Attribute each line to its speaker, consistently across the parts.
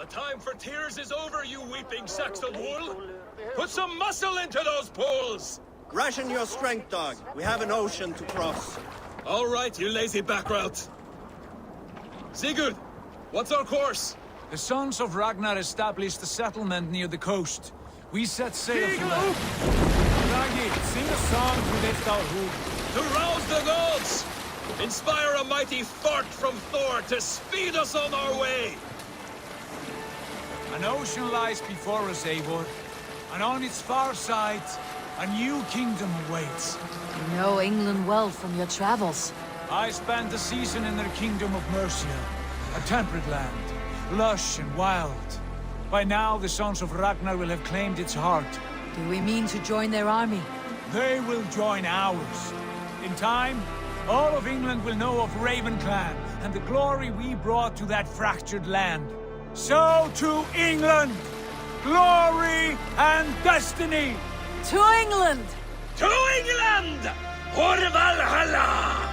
Speaker 1: The time for tears is over, you weeping sacks of wool! Put some muscle into those pulls!
Speaker 2: Ration your strength, dog. We have an ocean to cross.
Speaker 1: All right, you lazy backrout. Sigurd, what's our course?
Speaker 3: The Sons of Ragnar established a settlement near the coast. We set sail for them.
Speaker 4: Raggi, sing a song to lift our hood.
Speaker 1: To rouse the gods! Inspire a mighty fart from Thor to speed us on our way!
Speaker 3: An ocean lies before us, Eivor, and on its far side, a new kingdom awaits.
Speaker 5: You know England well from your travels.
Speaker 3: I spent a season in their kingdom of Mercia, a temperate land, lush and wild. By now, the Sons of Ragnar will have claimed its heart.
Speaker 5: Do we mean to join their army?
Speaker 3: They will join ours. In time, all of England will know of Ravenclan and the glory we brought to that fractured land. So to England! Glory and destiny!
Speaker 5: To England!
Speaker 1: To England! For Valhalla!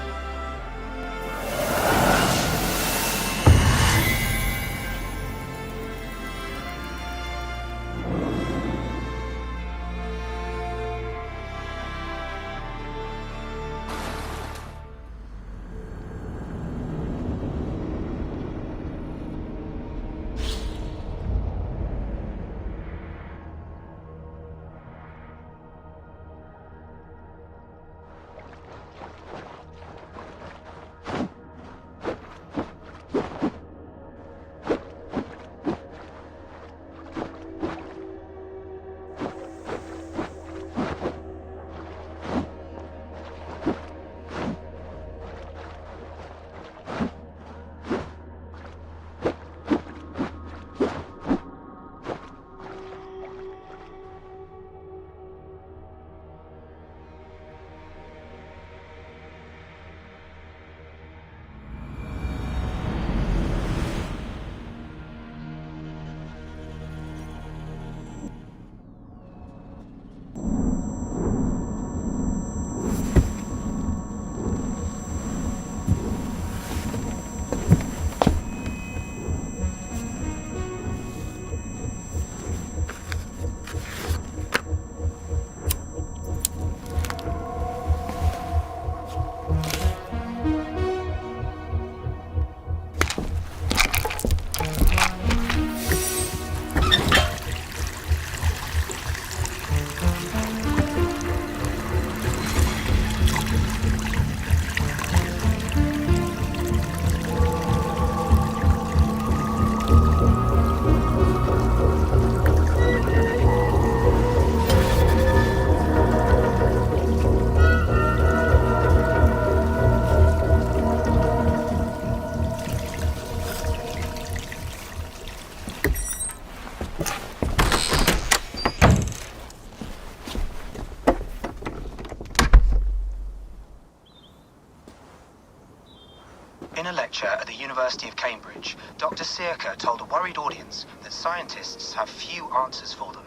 Speaker 6: In a lecture at the University of Cambridge, Dr. Sirka told a worried audience that scientists have few answers for them.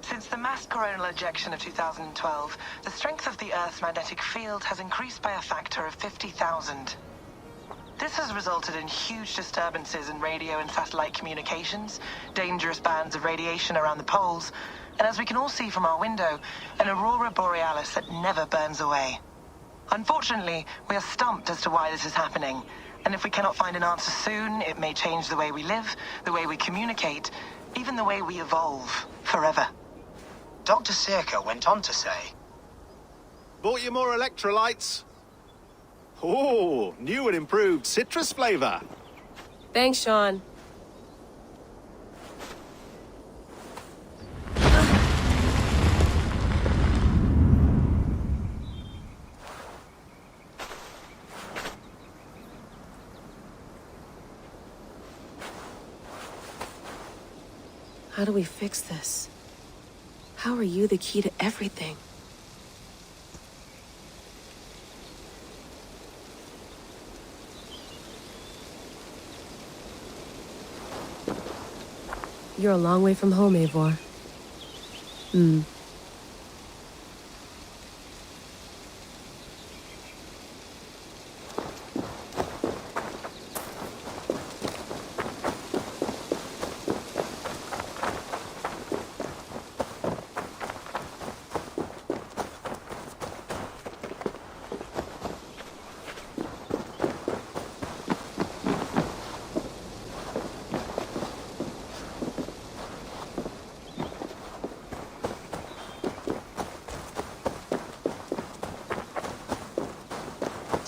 Speaker 7: Since the mass coronal ejection of 2012, the strength of the Earth's magnetic field has increased by a factor of 50,000. This has resulted in huge disturbances in radio and satellite communications, dangerous bands of radiation around the poles, and as we can all see from our window, an aurora borealis that never burns away. Unfortunately, we are stumped as to why this is happening, and if we cannot find an answer soon, it may change the way we live, the way we communicate, even the way we evolve, forever.
Speaker 6: Dr. Sirka went on to say,
Speaker 2: Bought you more electrolytes? Oh, new and improved citrus flavor.
Speaker 8: Thanks, Sean. How do we fix this? How are you the key to everything? You're a long way from home, Eivor.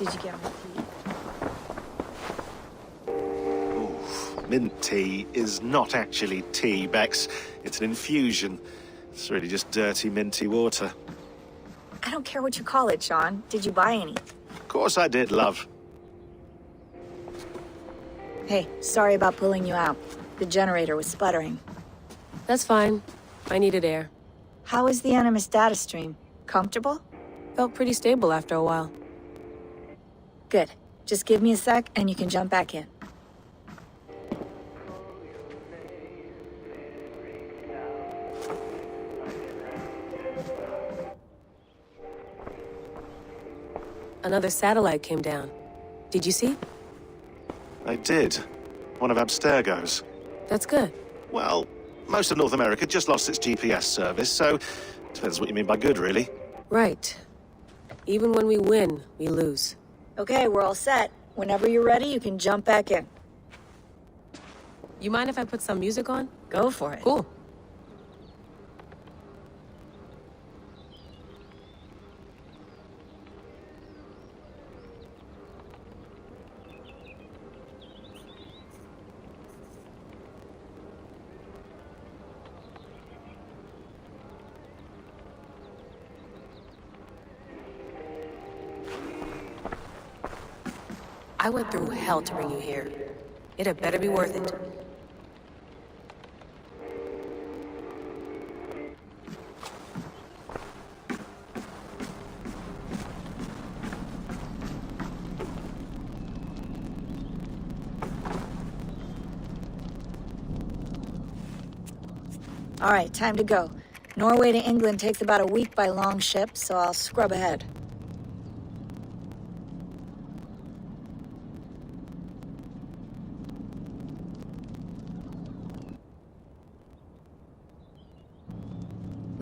Speaker 9: Did you get my tea?
Speaker 2: Oof. Mint tea is not actually tea, Bex. It's an infusion. It's really just dirty, minty water.
Speaker 9: I don't care what you call it, Sean. Did you buy any?
Speaker 2: Of course I did, love.
Speaker 9: Hey, sorry about pulling you out. The generator was sputtering.
Speaker 8: That's fine. I needed air.
Speaker 9: How was the Animus data stream? Comfortable?
Speaker 8: Felt pretty stable after a while.
Speaker 9: Good. Just give me a sec and you can jump back in.
Speaker 8: Another satellite came down. Did you see?
Speaker 2: I did. One of Abstergo's.
Speaker 8: That's good.
Speaker 2: Well, most of North America just lost its GPS service, so depends what you mean by good, really.
Speaker 8: Right. Even when we win, we lose.
Speaker 9: Okay, we're all set. Whenever you're ready, you can jump back in.
Speaker 8: You mind if I put some music on?
Speaker 9: Go for it.
Speaker 8: Cool. I went through hell to bring you here. It had better be worth it.
Speaker 9: All right, time to go. Norway to England takes about a week by long ship, so I'll scrub ahead.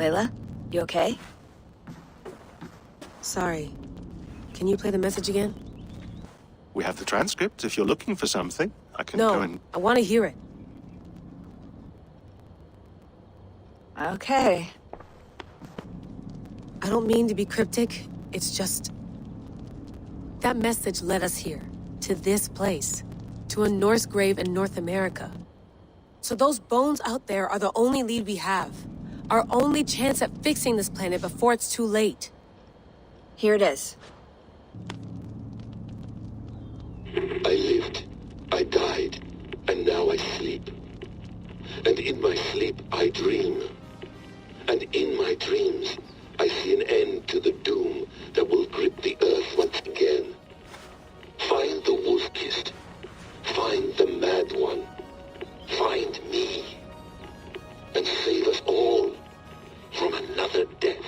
Speaker 9: Layla, you okay?
Speaker 8: Sorry. Can you play the message again?
Speaker 2: We have the transcript. If you're looking for something, I can go and...
Speaker 8: No, I want to hear it.
Speaker 9: Okay.
Speaker 8: I don't mean to be cryptic. It's just... that message led us here. To this place. To a Norse grave in North America. So those bones out there are the only lead we have. Our only chance at fixing this planet before it's too late.
Speaker 9: Here it is.
Speaker 10: I lived, I died, and now I sleep. And in my sleep I dream. And in my dreams I see an end to the doom that will grip the earth once again. Find the wolf-kissed. Find the mad one. Find me. And save us all from another death.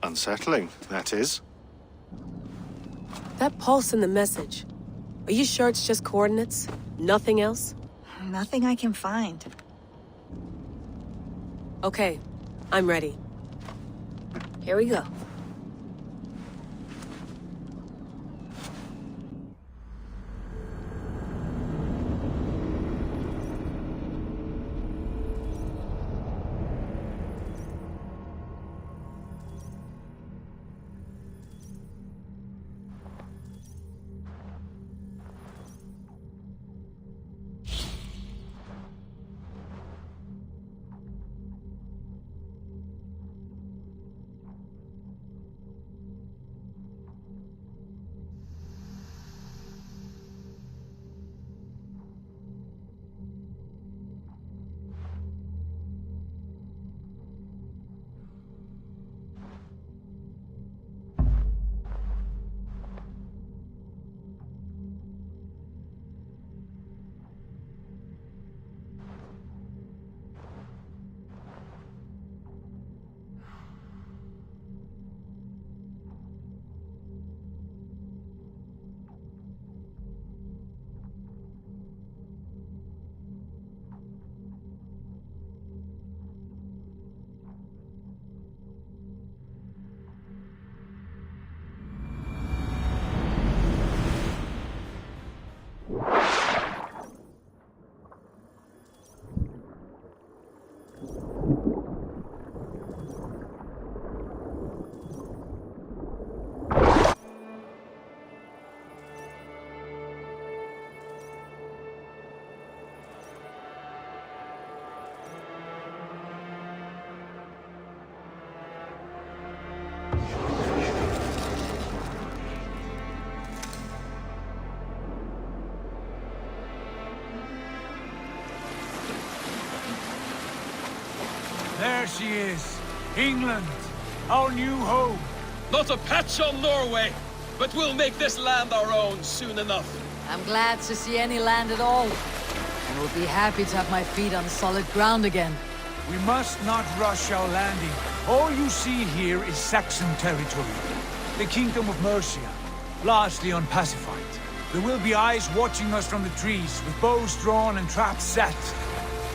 Speaker 2: Unsettling, that is.
Speaker 8: That pulse in the message. Are you sure it's just coordinates? Nothing else?
Speaker 9: Nothing I can find.
Speaker 8: Okay, I'm ready.
Speaker 9: Here we go.
Speaker 3: There she is. England, our new home.
Speaker 1: Not a patch on Norway, but we'll make this land our own soon enough.
Speaker 5: I'm glad to see any land at all. And will be happy to have my feet on solid ground again.
Speaker 3: We must not rush our landing. All you see here is Saxon territory. The Kingdom of Mercia, largely unpacified. There will be eyes watching us from the trees, with bows drawn and traps set.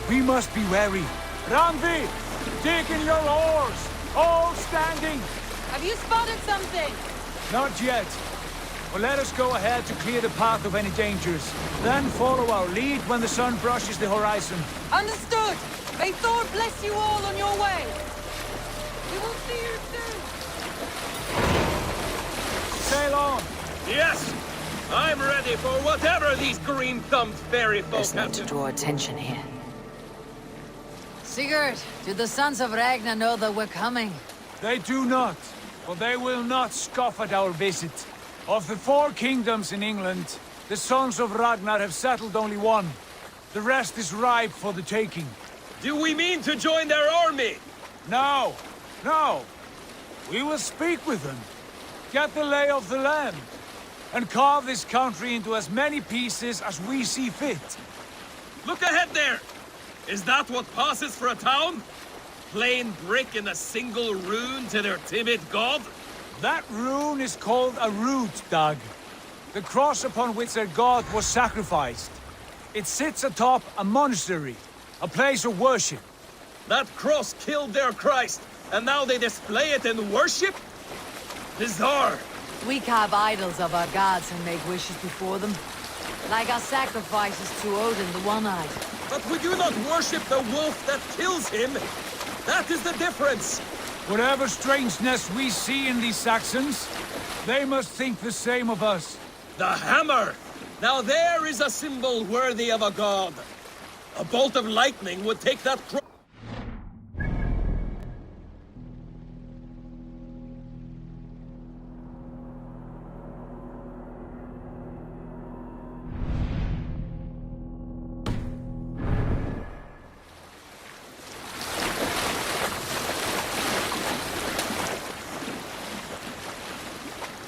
Speaker 3: We must be wary. Randvi, dig in your oars! All standing!
Speaker 5: Have you spotted something?
Speaker 3: Not yet. But let us go ahead to clear the path of any dangers. Then follow our lead when the sun brushes the horizon.
Speaker 5: Understood! May Thor bless you all on your way! We will see you soon!
Speaker 3: Sail on!
Speaker 1: Yes! I'm ready for whatever these green-thumbed fairy folk
Speaker 5: There's
Speaker 1: have
Speaker 5: not to draw attention here. Sigurd, do the sons of Ragnar know that we're coming?
Speaker 3: They do not, but they will not scoff at our visit. Of the 4 kingdoms in England, the sons of Ragnar have settled only one. The rest is ripe for the taking.
Speaker 1: Do we mean to join their army?
Speaker 3: No, no. We will speak with them, get the lay of the land, and carve this country into as many pieces as we see fit.
Speaker 1: Look ahead there! Is that what passes for a town? Plain brick in a single rune to their timid god?
Speaker 3: That rune is called a root, Dag. The cross upon which their god was sacrificed. It sits atop a monastery, a place of worship.
Speaker 1: That cross killed their Christ, and now they display it in worship? Bizarre.
Speaker 5: We carve idols of our gods and make wishes before them. Like our sacrifices to Odin, the One-Eyed.
Speaker 1: But we do not worship the wolf that kills him. That is the difference.
Speaker 3: Whatever strangeness we see in these Saxons, they must think the same of us.
Speaker 1: The hammer! Now there is a symbol worthy of a god. A bolt of lightning would take that cross.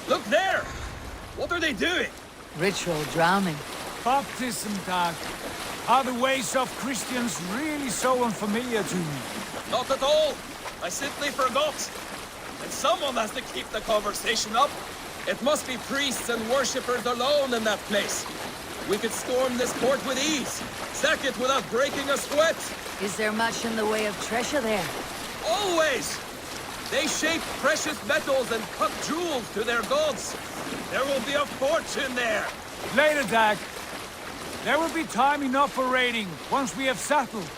Speaker 1: Look there! What are they doing?
Speaker 5: Ritual drowning.
Speaker 3: Baptism, Dag. Are the ways of Christians really so unfamiliar to me?
Speaker 1: Not at all. I simply forgot. And someone has to keep the conversation up. It must be priests and worshippers alone in that place. We could storm this port with ease. Sack it without breaking a sweat.
Speaker 5: Is there much in the way of treasure there?
Speaker 1: Always! They shape precious metals and cut jewels to their gods. There will be a fortune there.
Speaker 3: Later, Dag. There will be time enough for raiding, once we have settled.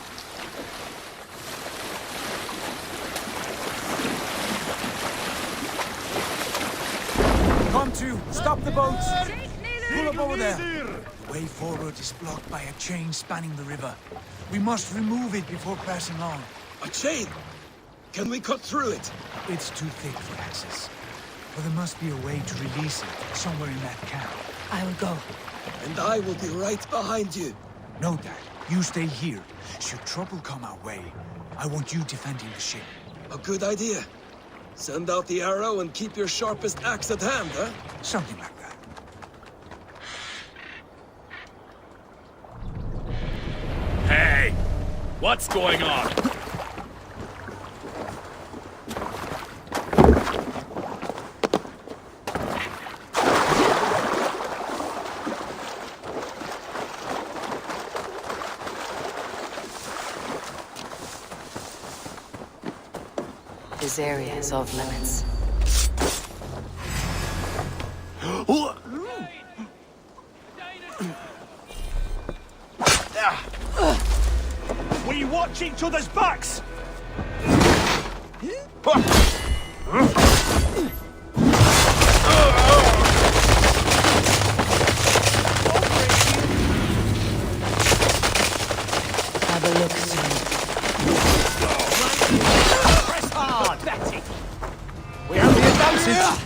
Speaker 3: Come to, stop the boats. Pull up over there. The way forward is blocked by a chain spanning the river. We must remove it before pressing on.
Speaker 1: A chain? Can we cut through it?
Speaker 3: It's too thick for access. But there must be a way to release it, somewhere in that camp.
Speaker 5: I will go.
Speaker 1: And I will be right behind you.
Speaker 3: No, Dad. You stay here. Should trouble come our way, I want you defending the ship.
Speaker 1: A good idea. Send out the arrow and keep your sharpest axe at hand, huh?
Speaker 3: Something like that.
Speaker 11: Hey! What's going on?
Speaker 5: This area is off limits.
Speaker 11: We watch each other's backs!
Speaker 5: Have a look soon.
Speaker 11: Press hard, that's it! We have the advantage!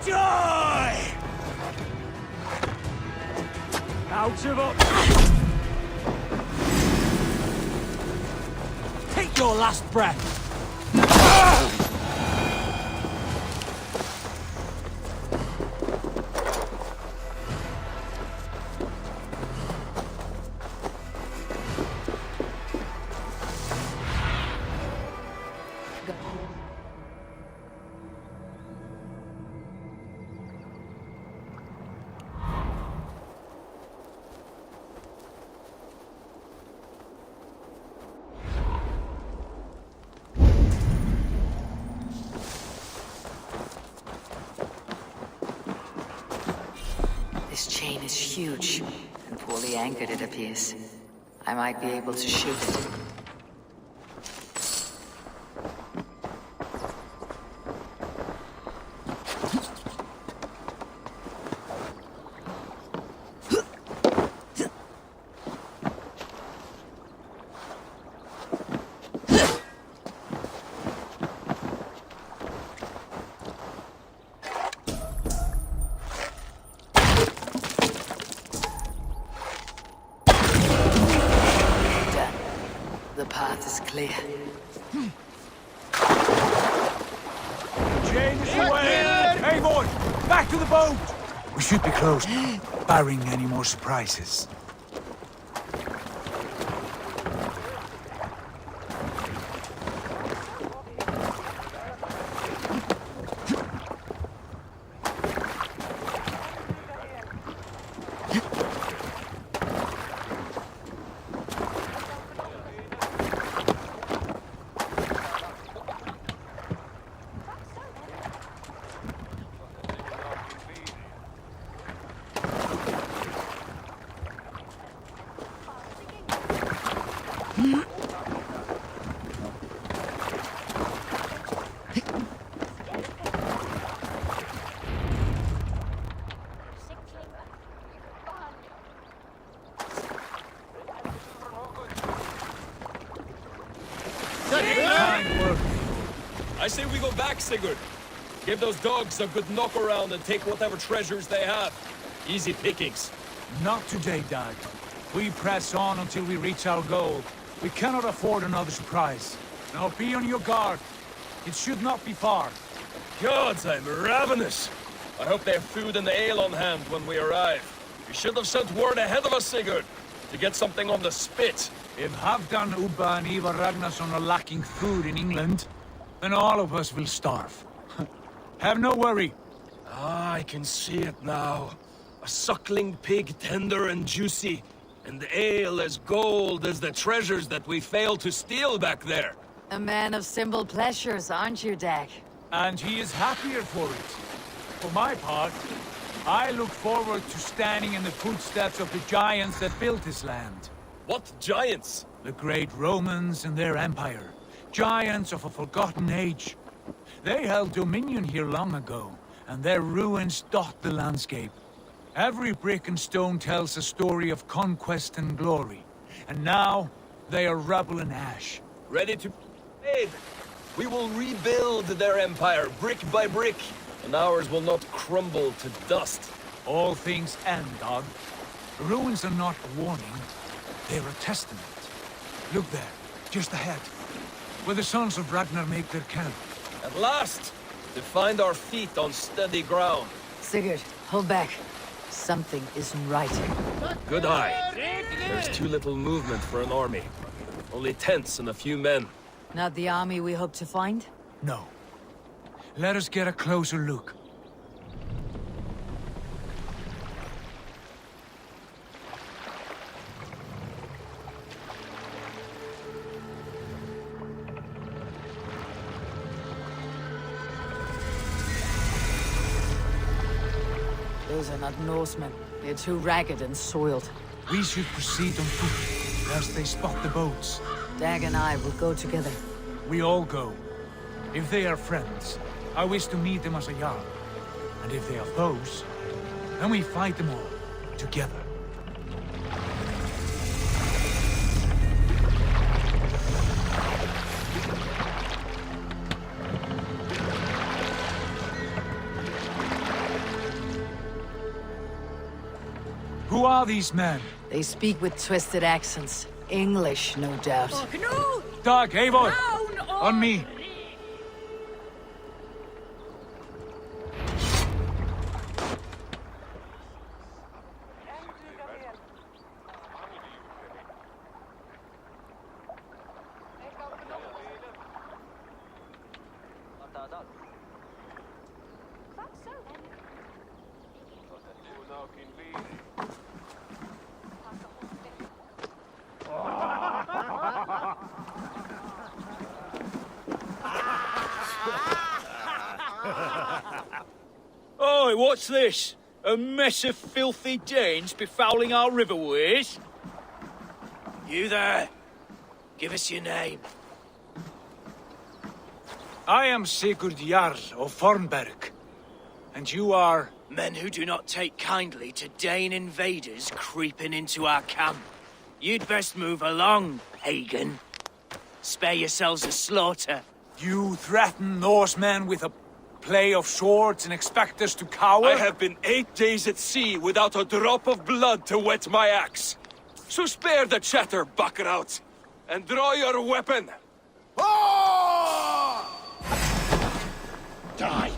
Speaker 3: Die! Out of up! Take your last breath!
Speaker 5: This chain is huge, and poorly anchored it appears. I might be able to shoot it. The path is clear.
Speaker 3: Chain is away! Hey, boy! Back to the boat! We should be close now, barring any more surprises.
Speaker 1: I say we go back, Sigurd. Give those dogs a good knock around and take whatever treasures they have. Easy pickings.
Speaker 3: Not today, Dad. We press on until we reach our goal. We cannot afford another surprise. Now be on your guard. It should not be far.
Speaker 1: Gods, I'm ravenous. I hope they have food and ale on hand when we arrive. You should have sent word ahead of us, Sigurd, to get something on the spit.
Speaker 3: If Halfdan, Ubba and Ivar Ragnarsson are lacking food in England, then all of us will starve. Have no worry.
Speaker 1: Ah, I can see it now. A suckling pig, tender and juicy, and the ale as gold as the treasures that we failed to steal back there.
Speaker 5: A man of simple pleasures, aren't you, Dag?
Speaker 3: And he is happier for it. For my part, I look forward to standing in the footsteps of the giants that built this land.
Speaker 1: What giants?
Speaker 3: The great Romans and their empire. Giants of a forgotten age. They held dominion here long ago, and their ruins dot the landscape. Every brick and stone tells a story of conquest and glory. And now, they are rubble and ash.
Speaker 1: Ready to aid. We will rebuild their empire, brick by brick, and ours will not crumble to dust.
Speaker 3: All things end, Dog. The ruins are not a warning. They're a testament. Look there, just ahead, where the sons of Ragnar make their camp.
Speaker 1: At last, to find our feet on steady ground.
Speaker 5: Sigurd, hold back. Something isn't right.
Speaker 1: Good eye. There's too little movement for an army. Only tents and a few men.
Speaker 5: Not the army we hope to find?
Speaker 3: No. Let us get a closer look.
Speaker 5: Those are not Norsemen. They're too ragged and soiled.
Speaker 3: We should proceed on foot, lest they spot the boats.
Speaker 5: Dag and I will go together.
Speaker 3: We all go. If they are friends, I wish to meet them as a Jarl. And if they are foes, then we fight them all, together. Who are these men?
Speaker 5: They speak with twisted accents. English, no doubt.
Speaker 3: Doug, Eivor! On me!
Speaker 11: Oi, what's this? A mess of filthy Danes befouling our riverways? You there? Give us your name.
Speaker 3: I am Sigurd Jarl of Fornberg. And you are...
Speaker 11: Men who do not take kindly to Dane invaders creeping into our camp. You'd best move along, pagan. Spare yourselves a slaughter.
Speaker 3: You threaten Norsemen with a play of swords and expect us to cower?
Speaker 1: I have been 8 days at sea without a drop of blood to wet my axe. So spare the chatter, buckerouts, and draw your weapon.
Speaker 10: Die!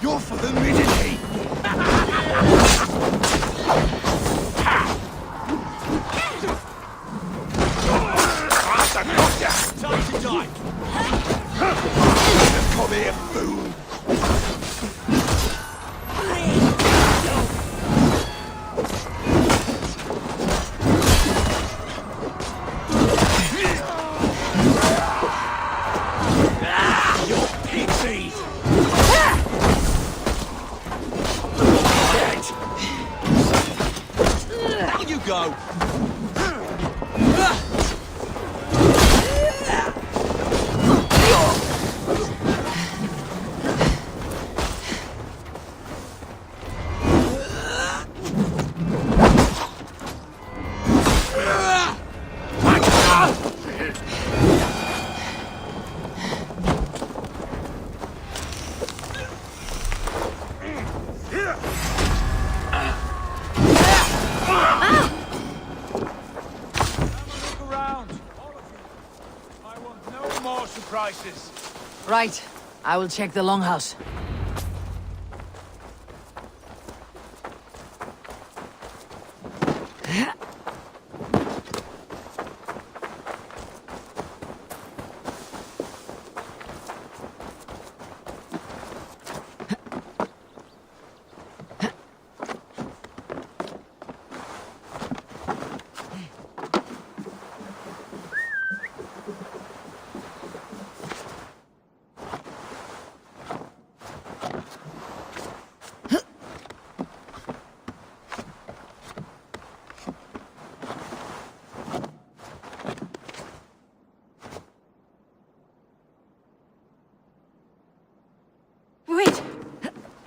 Speaker 11: You're for the midday! Time to die!
Speaker 10: Come here, fool!
Speaker 11: Go!
Speaker 3: Surprises.
Speaker 5: Right. I will check the longhouse.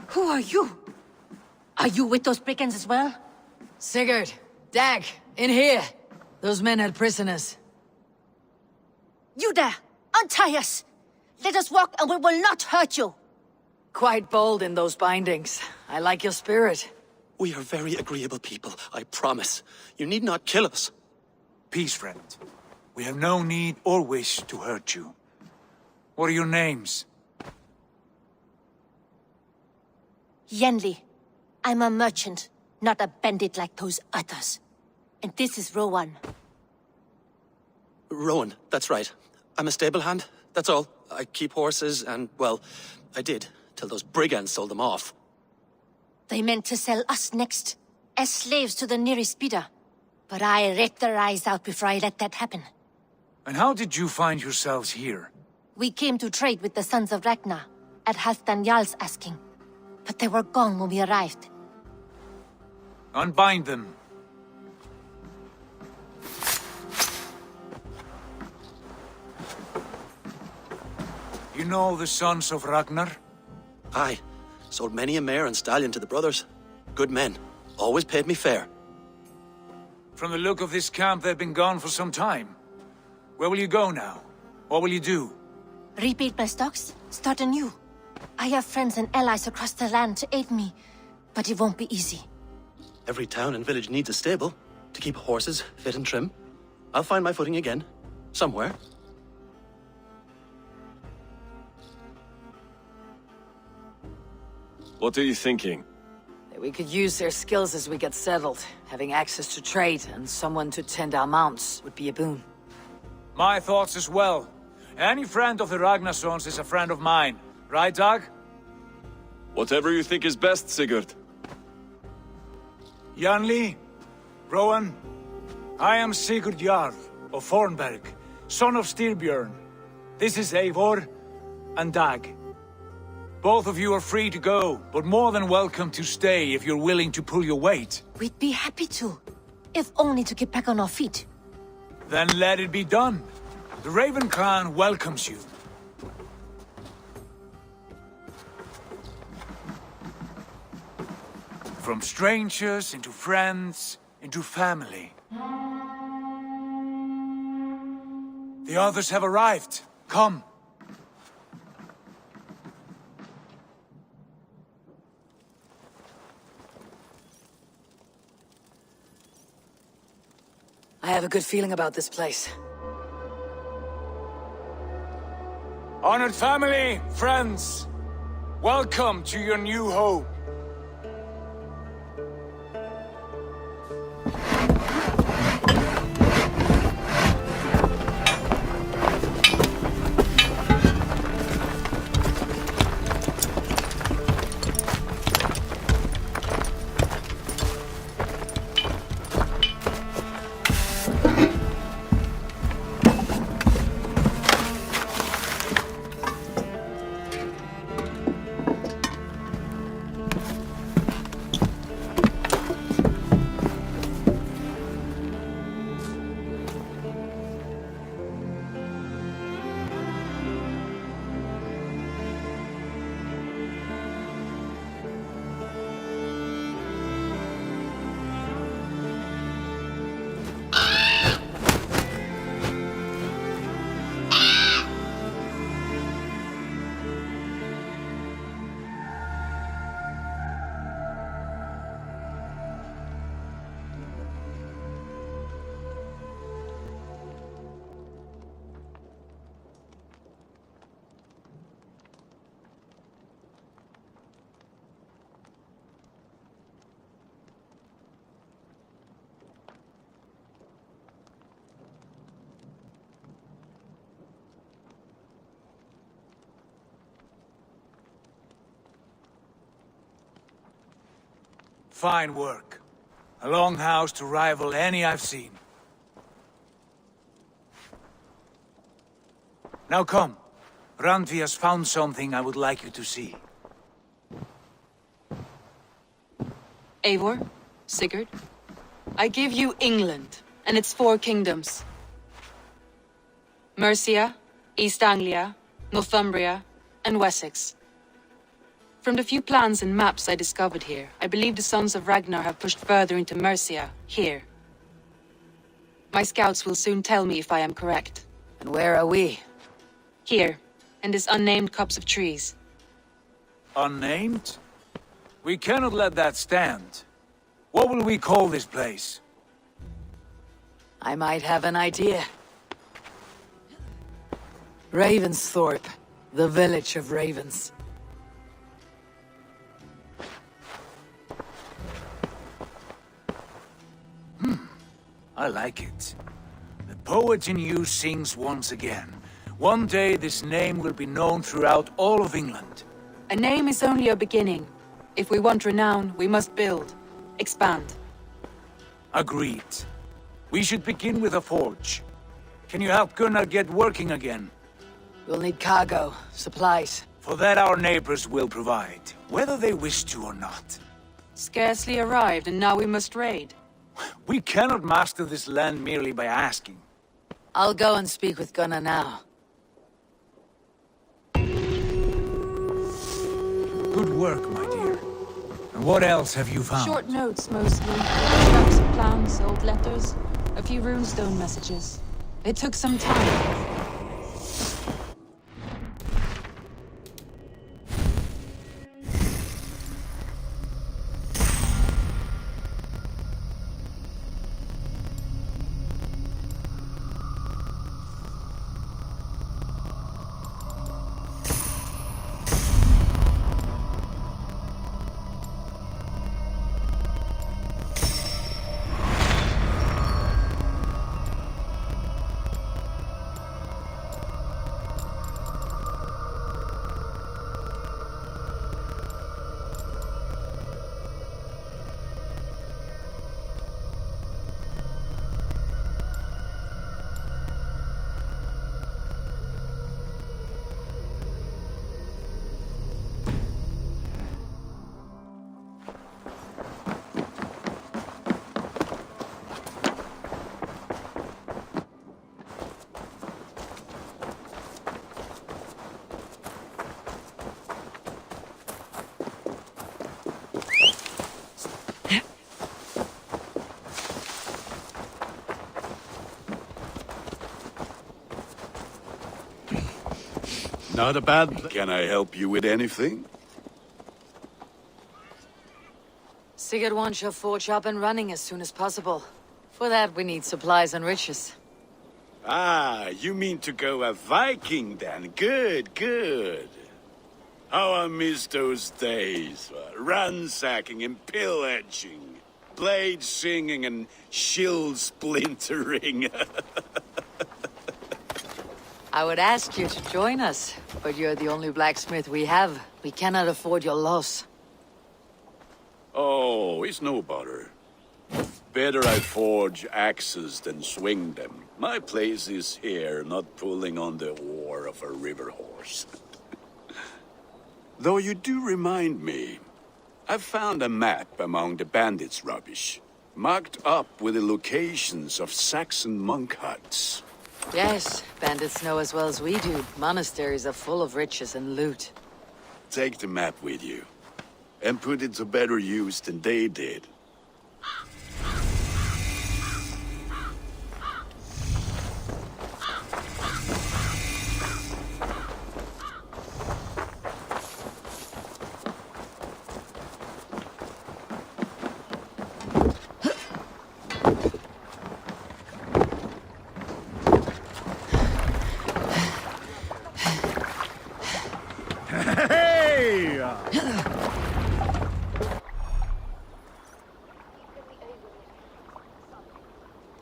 Speaker 8: Who are you? Are you with those brigands as well?
Speaker 5: Sigurd, Dag, in here. Those men had prisoners.
Speaker 8: You there! Untie us! Let us walk and we will not hurt you!
Speaker 5: Quite bold in those bindings. I like your spirit.
Speaker 12: We are very agreeable people, I promise. You need not kill us.
Speaker 3: Peace, friend. We have no need or wish to hurt you. What are your names?
Speaker 8: Yenli. I'm a merchant, not a bandit like those others. And this is Rowan.
Speaker 12: Rowan, that's right. I'm a stable hand, that's all. I keep horses and, well, I did, till those brigands sold them off.
Speaker 8: They meant to sell us next, as slaves to the nearest bidder. But I ripped their eyes out before I let that happen.
Speaker 3: And how did you find yourselves here?
Speaker 8: We came to trade with the Sons of Ragnar, at Halfdan Jarl's asking. But they were gone when we arrived.
Speaker 3: Unbind them.
Speaker 13: You know the Sons of Ragnar?
Speaker 12: Aye, Sold many a mare and stallion to the brothers. Good men. Always paid me fair.
Speaker 3: From the look of this camp, they've been gone for some time. Where will you go now? What will you do?
Speaker 13: Rebuild my stocks, start anew. I have friends and allies across the land to aid me, but it won't be easy.
Speaker 12: Every town and village needs a stable to keep horses fit and trim. I'll find my footing again. Somewhere.
Speaker 1: What are you thinking?
Speaker 5: We could use their skills as we get settled. Having access to trade and someone to tend our mounts would be a boon.
Speaker 3: My thoughts as well. Any friend of the Ragnarsons is a friend of mine. Right, Dag?
Speaker 1: Whatever you think is best, Sigurd.
Speaker 3: Janli, Rowan, I am Sigurd Jarl of Fornberg, son of Styrbjörn. This is Eivor and Dag. Both of you are free to go, but more than welcome to stay if you're willing to pull your weight.
Speaker 13: We'd be happy to, if only to get back on our feet.
Speaker 3: Then let it be done. The Raven clan welcomes you. From strangers into friends, into family. The others have arrived. Come.
Speaker 5: I have a good feeling about this place.
Speaker 3: Honored family, friends, welcome to your new home. Fine work. A longhouse to rival any I've seen. Now come. Randvi has found something I would like you to see.
Speaker 14: Eivor, Sigurd, I give you England and its 4 kingdoms. Mercia, East Anglia, Northumbria, and Wessex. From the few plans and maps I discovered here, I believe the Sons of Ragnar have pushed further into Mercia, here. My scouts will soon tell me if I am correct.
Speaker 5: And where are we?
Speaker 14: Here, in this unnamed copse of trees.
Speaker 3: Unnamed? We cannot let that stand. What will we call this place?
Speaker 5: I might have an idea. Ravensthorpe, the village of ravens.
Speaker 3: I like it. The poet in you sings once again. One day this name will be known throughout all of England.
Speaker 14: A name is only a beginning. If we want renown, we must build, expand.
Speaker 3: Agreed. We should begin with a forge. Can you help Gunnar get working again?
Speaker 5: We'll need cargo, supplies.
Speaker 3: For that our neighbors will provide, whether they wish to or not.
Speaker 14: Scarcely arrived, and now we must raid.
Speaker 3: We cannot master this land merely by asking.
Speaker 5: I'll go and speak with Gunnar now.
Speaker 3: Good work, my dear. And what else have you found?
Speaker 14: Short notes, mostly. Scraps of plans, old letters, a few runestone messages. It took some time.
Speaker 15: Not a bad... Can I help you with anything?
Speaker 5: Sigurd wants your forge up and running as soon as possible. For that, we need supplies and riches.
Speaker 15: Ah, you mean to go a Viking then? Good, good. How I miss those days. Ransacking and pillaging. Blade singing and shield splintering.
Speaker 5: I would ask you to join us, but you're the only blacksmith we have. We cannot afford your loss.
Speaker 15: Oh, it's no bother. Better I forge axes than swing them. My place is here, not pulling on the oar of a river horse. Though you do remind me, I found a map among the bandits' rubbish, marked up with the locations of Saxon monk huts.
Speaker 5: Yes, bandits know as well as we do. Monasteries are full of riches and loot.
Speaker 15: Take the map with you, and put it to better use than they did.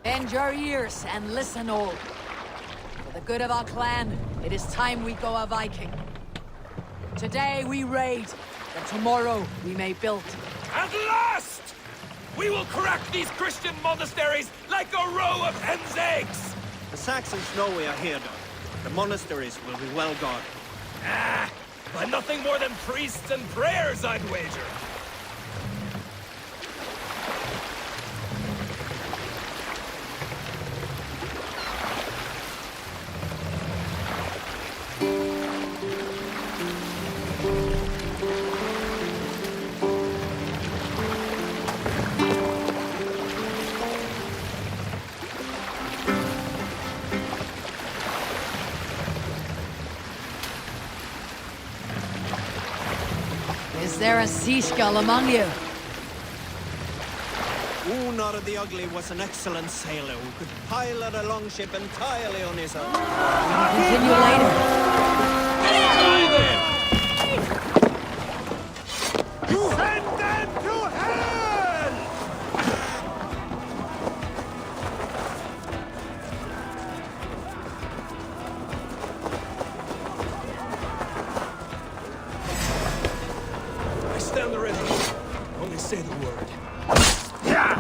Speaker 5: Bend your ears and listen all. For the good of our clan, it is time we go a Viking. Today we raid, and tomorrow we may build.
Speaker 1: At last! We will crack these Christian monasteries like a row of hen's eggs!
Speaker 16: The Saxons know we are here, though. The monasteries will be well guarded.
Speaker 1: Ah, but nothing more than priests and prayers, I'd wager.
Speaker 5: Is there a seaskull among you?
Speaker 16: Unar the Ugly was an excellent sailor who could pilot a longship entirely on his own.
Speaker 5: Continue later.
Speaker 1: Send them to hell! I stand ready. Only say the word. Yeah!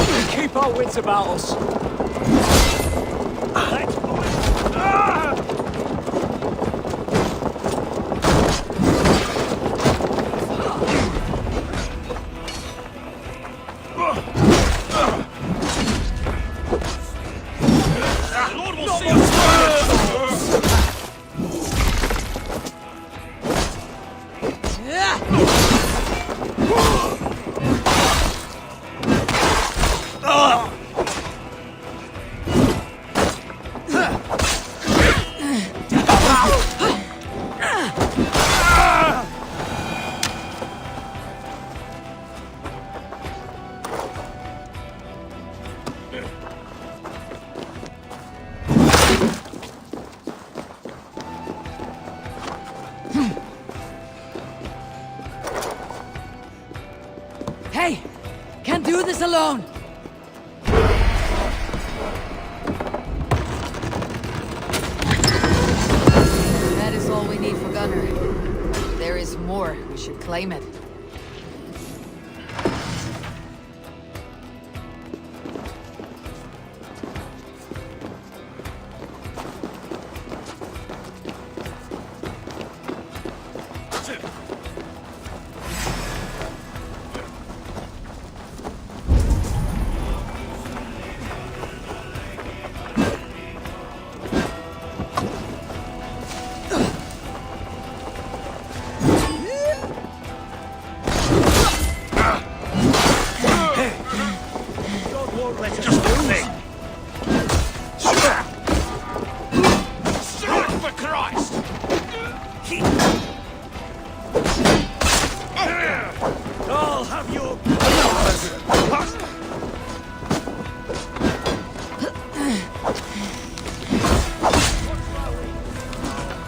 Speaker 4: We keep our wits about us.
Speaker 1: Let's go! Ah! Lord will see us!
Speaker 5: Yeah! Hey! Can't do this alone! That is all we need for Gunner. If there is more, we should claim it.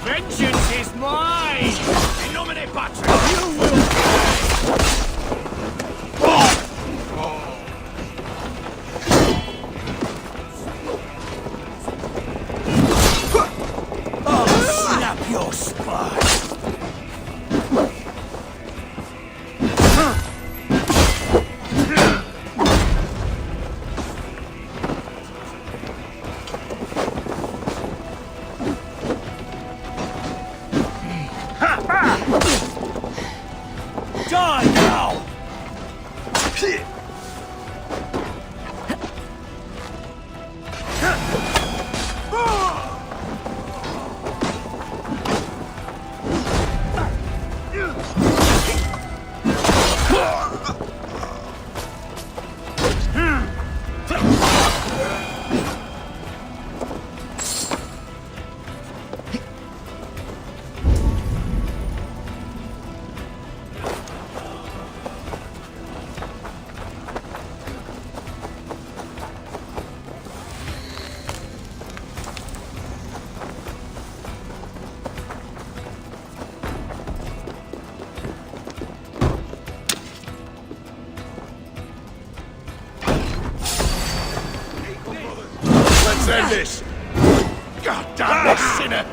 Speaker 4: Vengeance is mine! In nomine Patris! You will I'll snap your spine! Die now! Let's end this! God damn this sinner!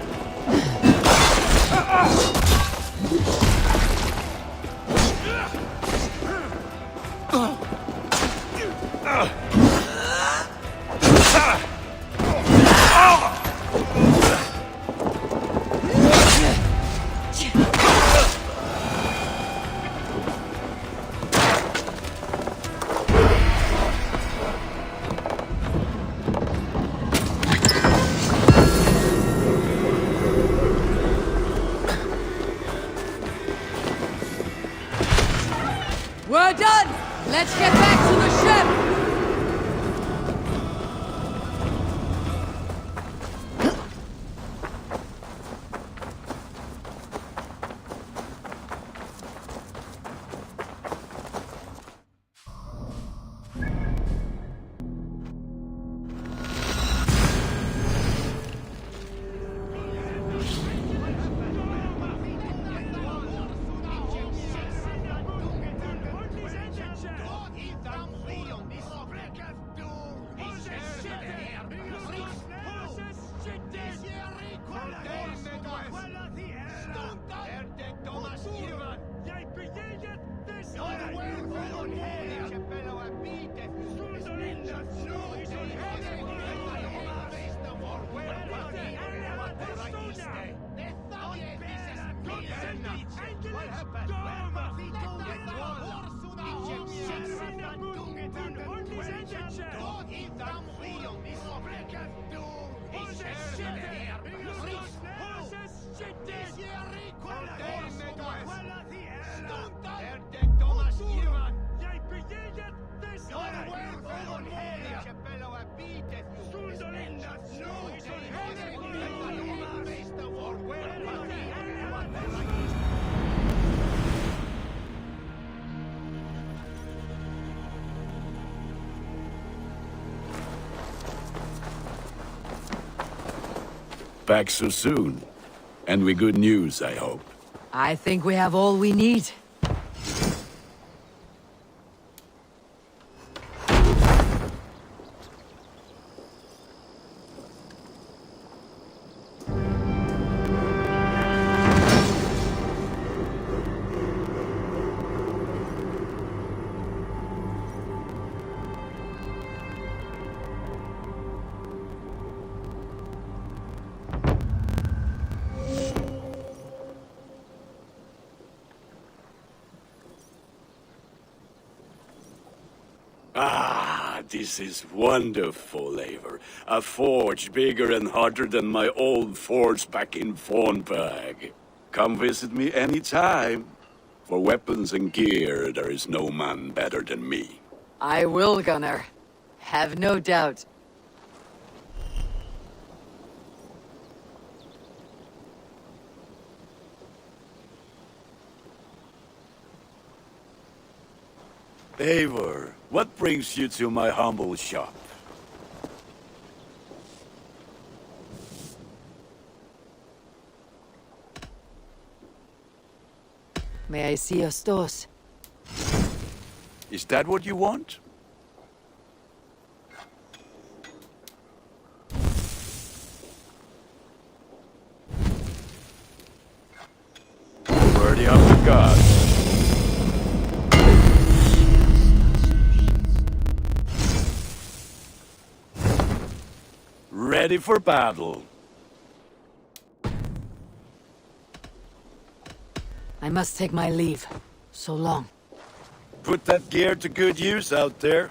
Speaker 5: We're done! Let's get back to the ship!
Speaker 15: Back so soon. And with good news, I hope.
Speaker 5: I think we have all we need.
Speaker 15: Ah, this is wonderful, Eivor. A forge bigger and hotter than my old forge back in Fornburg. Come visit me anytime. For weapons and gear, there is no man better than me.
Speaker 5: I will, Gunnar. Have no doubt.
Speaker 15: Eivor, what brings you to my humble shop?
Speaker 5: May I see your stores?
Speaker 15: Is that what you want? Worthy of the gods. Ready for battle.
Speaker 5: I must take my leave. So long.
Speaker 15: Put that gear to good use out there.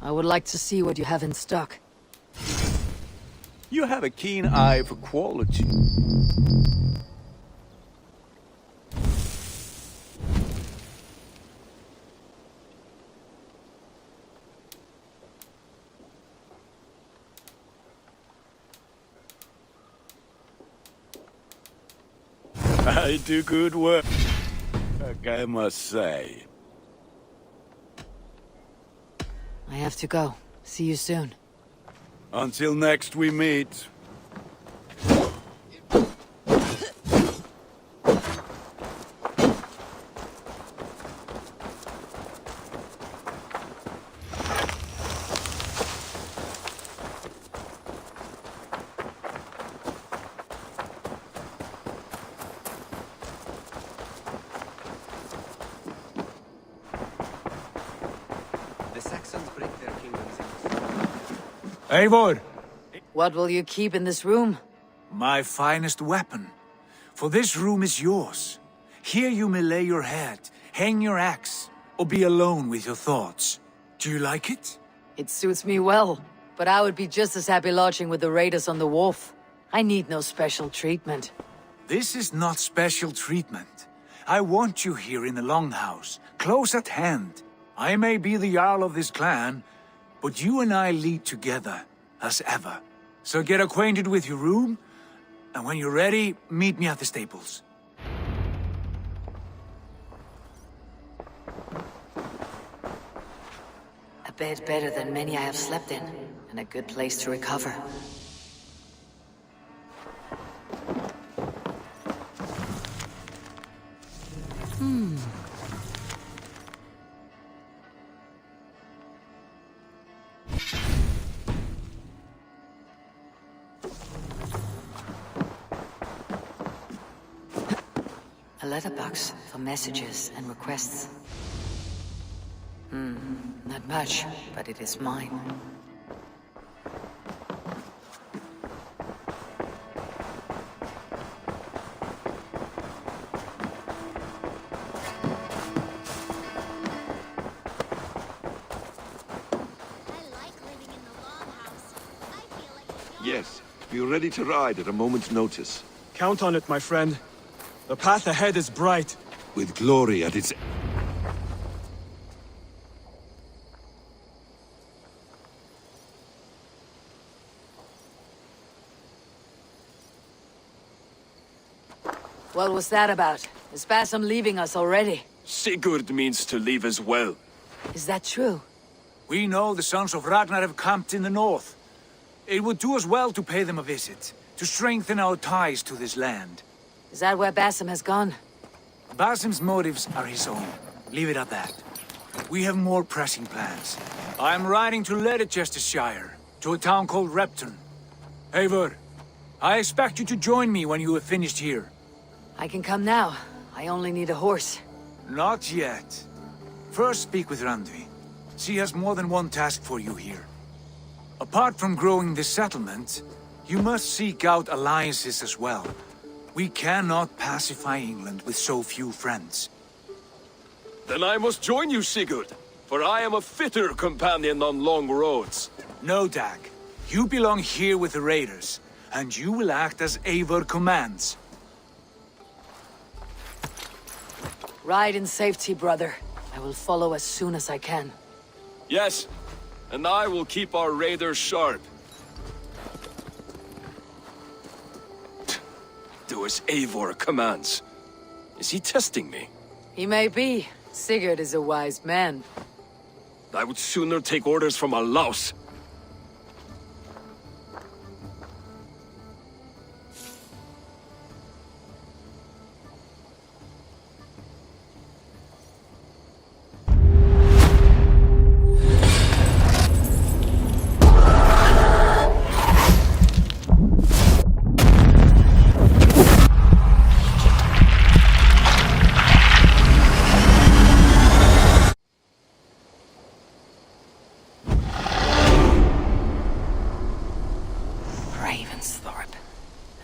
Speaker 5: I would like to see what you have in stock.
Speaker 15: You have a keen eye for quality. I do good work, I must say.
Speaker 5: I have to go. See you soon.
Speaker 15: Until next we meet.
Speaker 3: Eivor!
Speaker 5: What will you keep in this room?
Speaker 3: My finest weapon. For this room is yours. Here you may lay your head, hang your axe, or be alone with your thoughts. Do you like it?
Speaker 5: It suits me well, but I would be just as happy lodging with the raiders on the wharf. I need no special treatment.
Speaker 3: This is not special treatment. I want you here in the Longhouse, close at hand. I may be the Jarl of this clan, but you and I lead together, as ever. So get acquainted with your room, and when you're ready, meet me at the stables.
Speaker 5: A bed better than many I have slept in, and a good place to recover. A letterbox for messages and requests. Not much, but it is mine.
Speaker 17: Yes, be ready to ride at a moment's notice.
Speaker 16: Count on it, my friend. The path ahead is bright.
Speaker 17: With glory at its...
Speaker 5: What was that about? Is Bassam leaving us already?
Speaker 1: Sigurd means to leave as well.
Speaker 5: Is that true?
Speaker 3: We know the sons of Ragnar have camped in the north. It would do us well to pay them a visit, to strengthen our ties to this land.
Speaker 5: Is that where Bassam has gone?
Speaker 3: Bassam's motives are his own. Leave it at that. We have more pressing plans. I'm riding to Leicestershire, to a town called Repton. Eivor, I expect you to join me when you have finished here.
Speaker 5: I can come now. I only need a horse.
Speaker 3: Not yet. First speak with Randvi. She has more than one task for you here. Apart from growing this settlement, you must seek out alliances as well. We cannot pacify England with so few friends.
Speaker 1: Then I must join you, Sigurd, for I am a fitter companion on long roads.
Speaker 3: No, Dag. You belong here with the raiders, and you will act as Eivor commands.
Speaker 5: Ride in safety, brother. I will follow as soon as I can.
Speaker 1: Yes, and I will keep our raiders sharp. Do as Eivor commands. Is he testing me?
Speaker 5: He may be. Sigurd is a wise man.
Speaker 1: I would sooner take orders from a louse.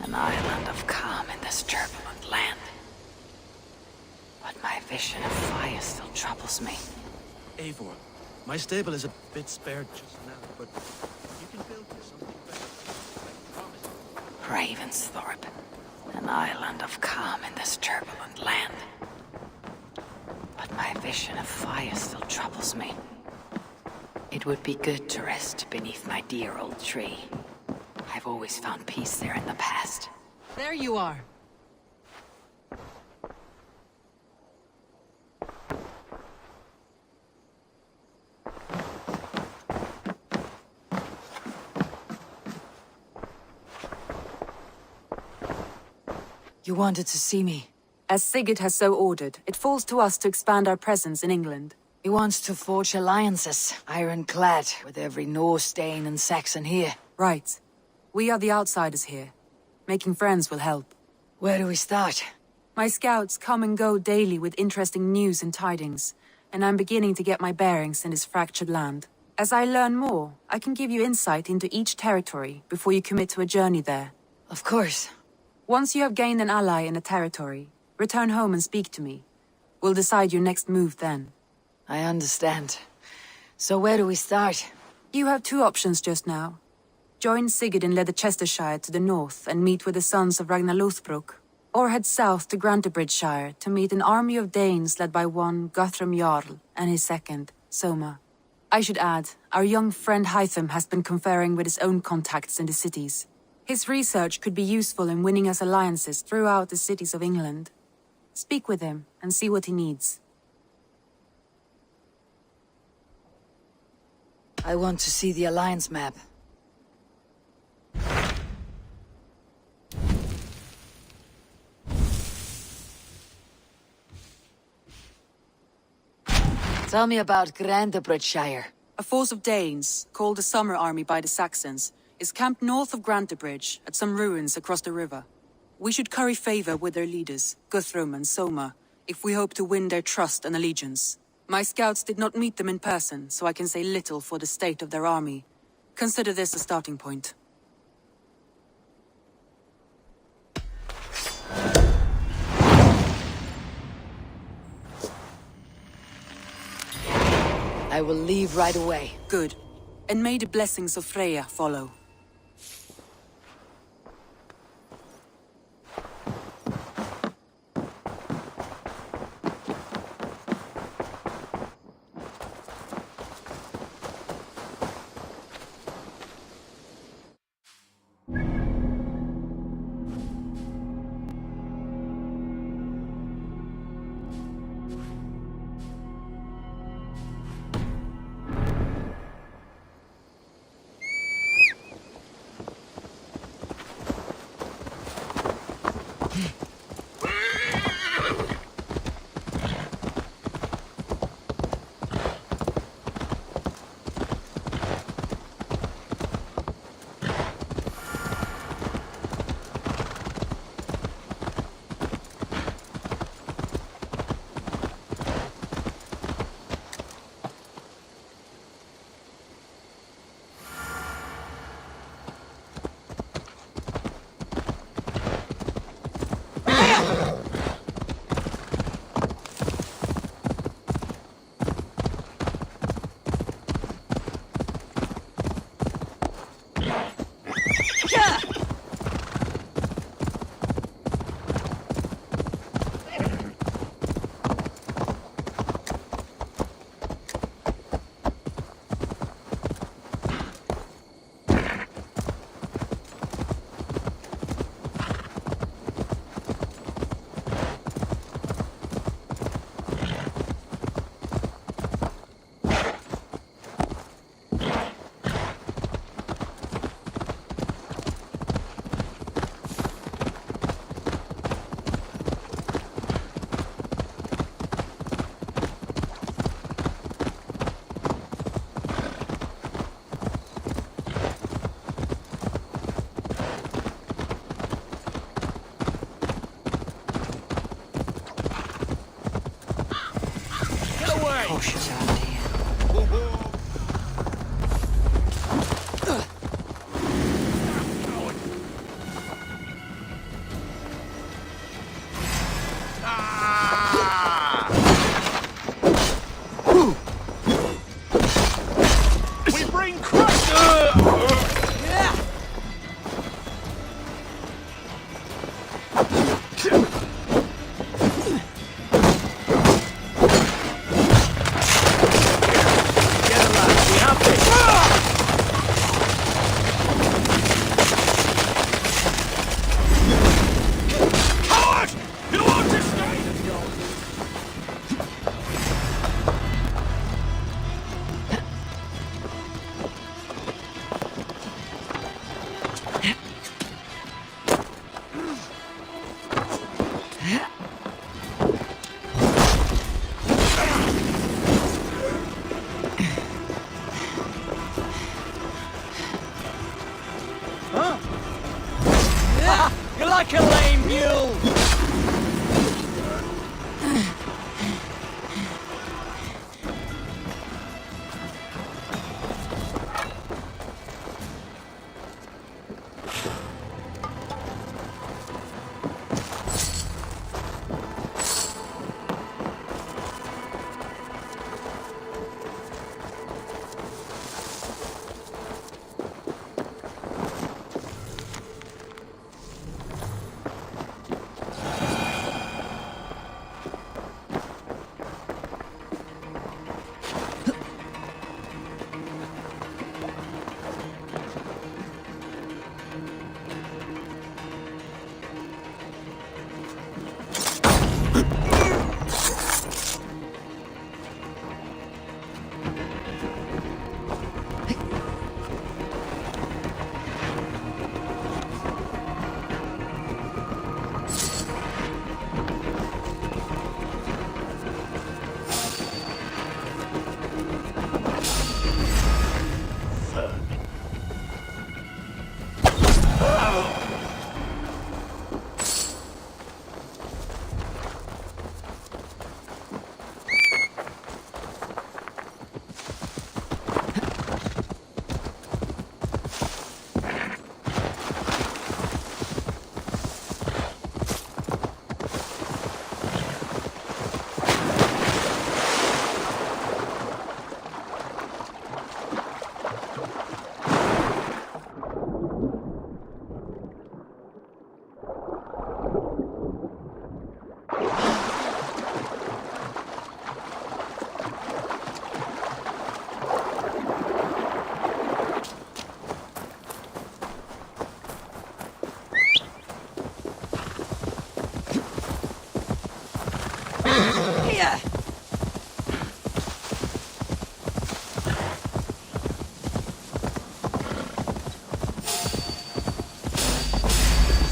Speaker 5: An island of calm in this turbulent land. But my vision of fire still troubles me.
Speaker 12: Eivor, my stable is a bit spared just now, but you can build me something better.
Speaker 5: Ravensthorpe. An island of calm in this turbulent land. But my vision of fire still troubles me. It would be good to rest beneath my dear old tree. I've always found peace there in the past.
Speaker 14: There you are.
Speaker 5: You wanted to see me?
Speaker 14: As Sigurd has so ordered, it falls to us to expand our presence in England.
Speaker 5: He wants to forge alliances, ironclad, with every Norse, Dane, and Saxon here.
Speaker 14: Right. We are the outsiders here. Making friends will help.
Speaker 5: Where do we start?
Speaker 14: My scouts come and go daily with interesting news and tidings, and I'm beginning to get my bearings in this fractured land. As I learn more, I can give you insight into each territory before you commit to a journey there.
Speaker 5: Of course.
Speaker 14: Once you have gained an ally in a territory, return home and speak to me. We'll decide your next move then.
Speaker 5: I understand. So where do we start?
Speaker 14: You have two options just now. Join Sigurd in Leicestershire to the north and meet with the sons of Ragnar Lothbrok, or head south to Grantebridgeshire to meet an army of Danes led by one Guthrum Jarl and his second, Soma. I should add, our young friend Hytham has been conferring with his own contacts in the cities. His research could be useful in winning us alliances throughout the cities of England. Speak with him and see what he needs.
Speaker 5: I want to see the alliance map. Tell me about Grantebridgeshire.
Speaker 14: A force of Danes, called the Summer Army by the Saxons, is camped north of Grantebridge at some ruins across the river. We should curry favor with their leaders, Guthrum and Soma, if we hope to win their trust and allegiance. My scouts did not meet them in person, so I can say little for the state of their army. Consider this a starting point.
Speaker 5: I will leave right away.
Speaker 14: Good. And may the blessings of Freya follow.
Speaker 3: been crushed!
Speaker 16: You're like a lame mule!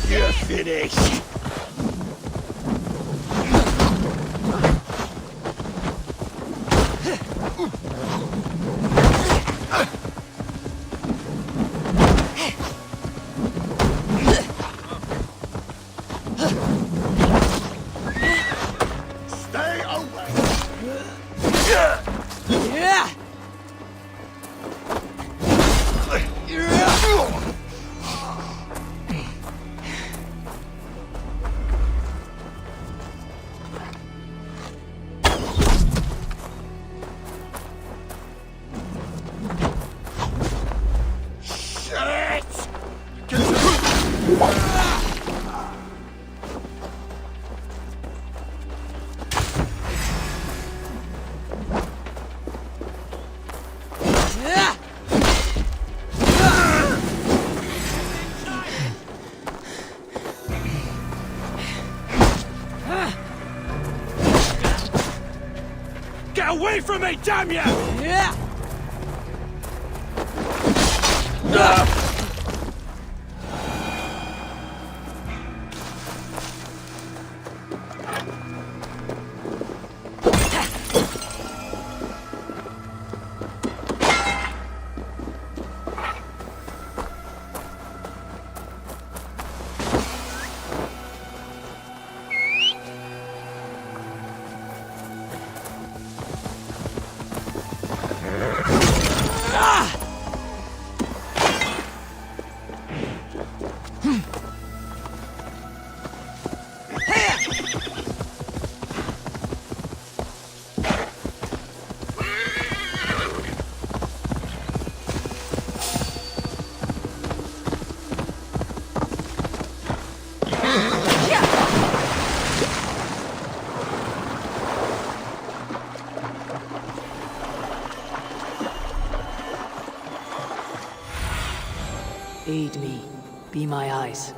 Speaker 15: You're finished. Stay away.
Speaker 3: Get away from me, damn you!
Speaker 5: Aid me. Be my eyes.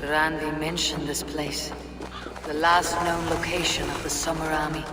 Speaker 5: Randy mentioned this place. The last known location of the Summer Army.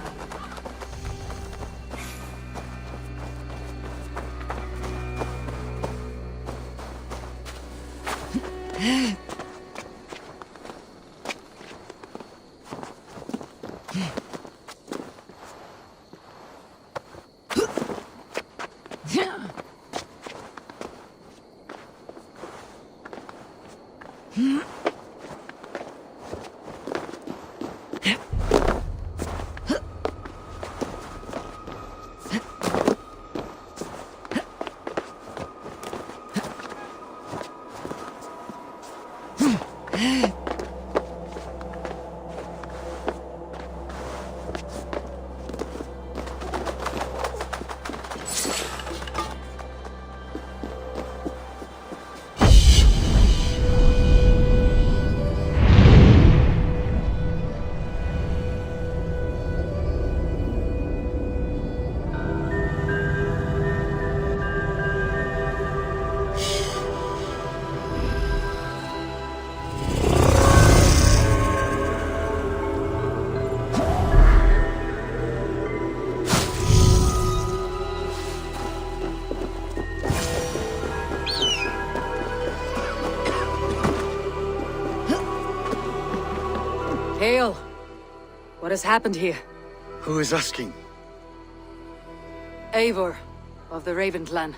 Speaker 5: Hail! What has happened here?
Speaker 18: Who is asking?
Speaker 5: Eivor, of the Raven clan.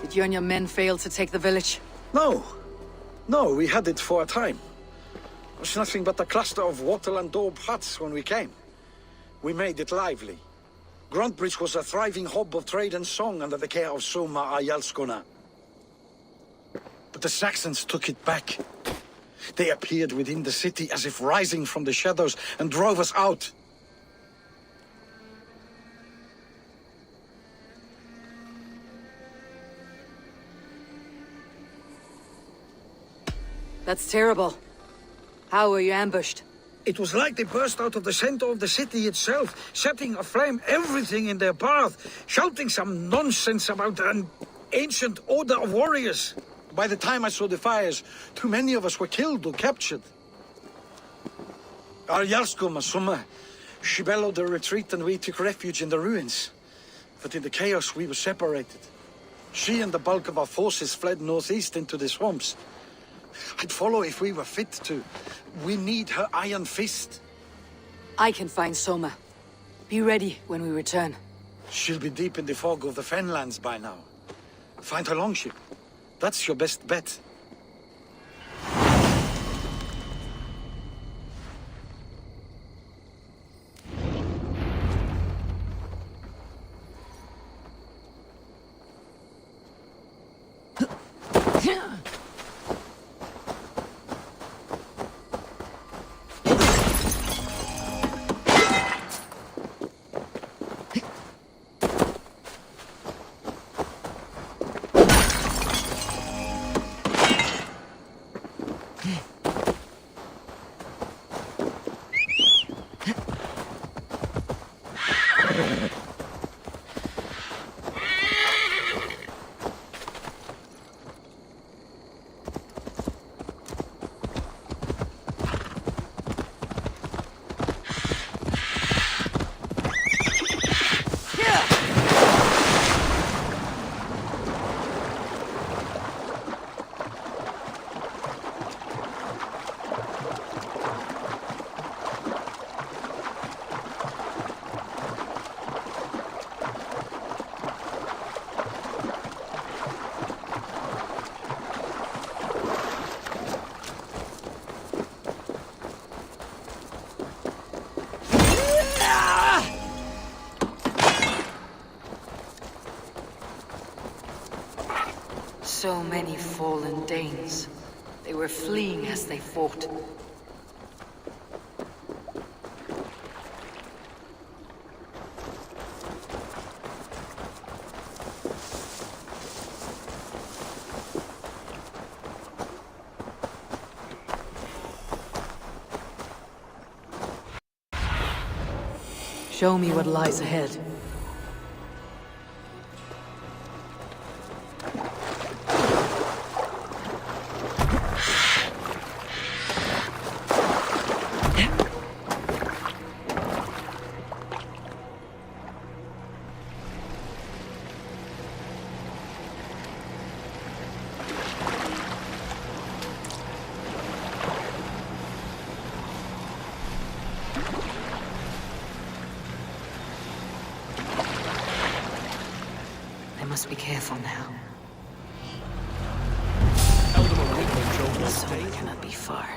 Speaker 5: Did you and your men fail to take the village?
Speaker 18: No. No, we had it for a time. It was nothing but a cluster of wattle and daub huts when we came. We made it lively. Gruntbridge was a thriving hub of trade and song under the care of Soma Ayalskona. But the Saxons took it back. They appeared within the city as if rising from the shadows and drove us out.
Speaker 5: That's terrible. How were you ambushed?
Speaker 18: It was like they burst out of the center of the city itself, setting aflame everything in their path, shouting some nonsense about an ancient order of warriors. By the time I saw the fires, too many of us were killed or captured. Our Yarskoma, Summa, she bellowed a retreat and we took refuge in the ruins. But in the chaos we were separated. She and the bulk of our forces fled northeast into the swamps. I'd follow if we were fit to. We need her iron fist.
Speaker 5: I can find Soma. Be ready when we return.
Speaker 18: She'll be deep in the fog of the Fenlands by now. Find her longship. That's your best bet.
Speaker 5: So many fallen Danes. They were fleeing as they fought. Show me what lies ahead. Must be careful now. So we cannot be far.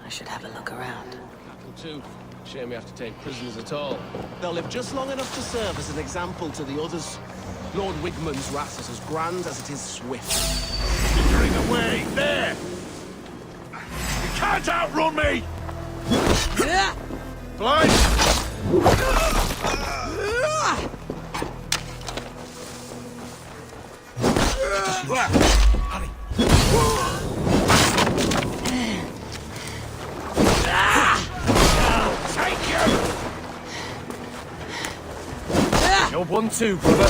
Speaker 5: I should have a look around.
Speaker 19: Captain too. Shame we have to take prisoners at all. They'll live just long enough to serve as an example to the others. Lord Wigman's wrath is as grand as it is swift.
Speaker 15: Skittering away! There! You can't outrun me! Blind!
Speaker 3: Hurry!
Speaker 15: Take you!
Speaker 19: You're one too, brother.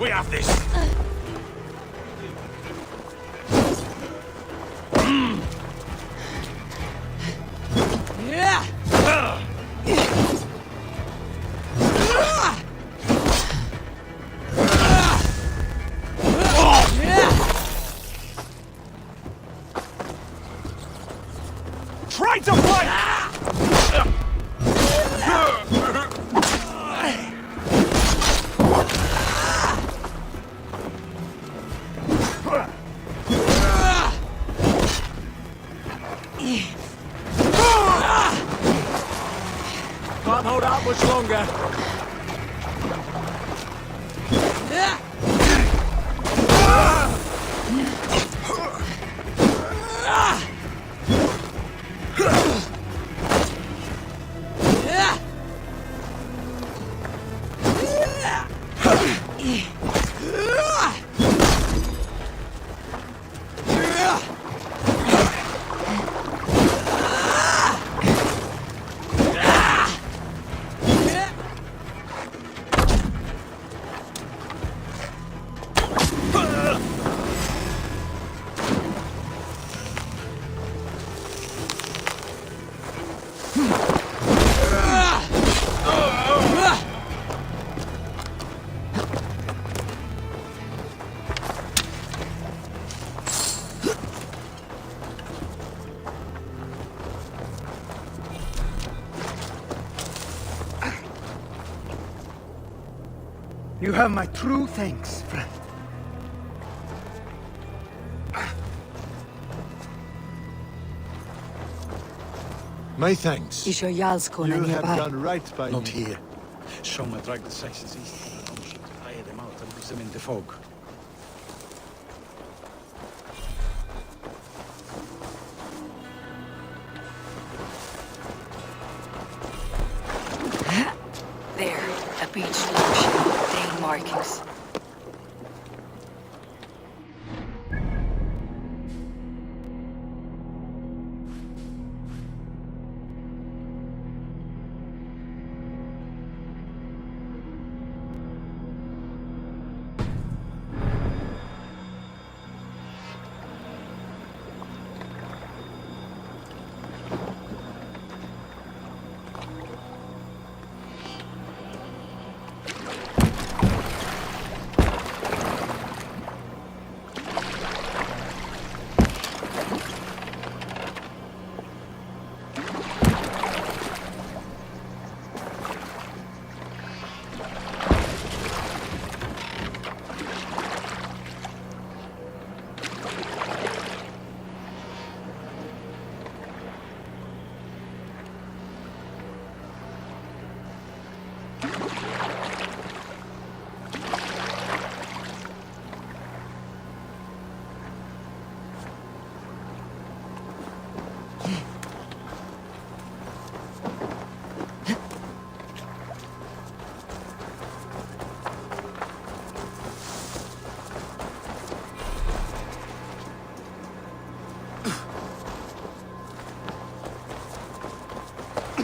Speaker 15: We have this!
Speaker 3: Try to fight!
Speaker 19: Can't hold out much longer.
Speaker 3: You have my true thanks, friend.
Speaker 17: My thanks.
Speaker 5: Is your Jarlskona
Speaker 17: You
Speaker 5: nearby?
Speaker 17: have done right by
Speaker 18: Not
Speaker 17: me.
Speaker 18: here. Soma dragged the Saxons east of the Domship to hire them out and lose them in the fog.
Speaker 5: There, a beached longship, Dane markings.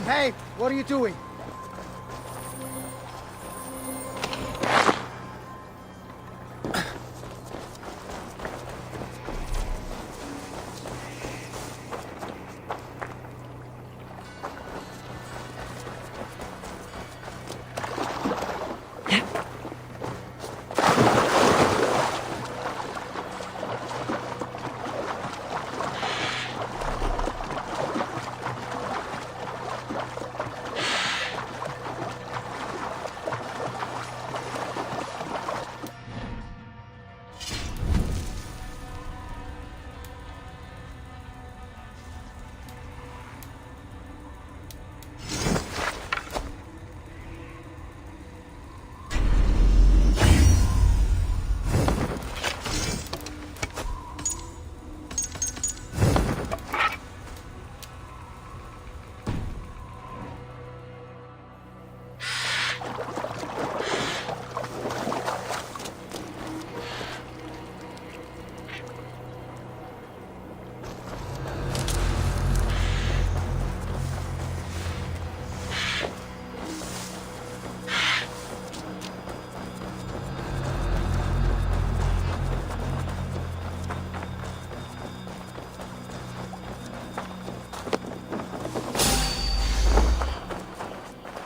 Speaker 20: Hey, what are you doing?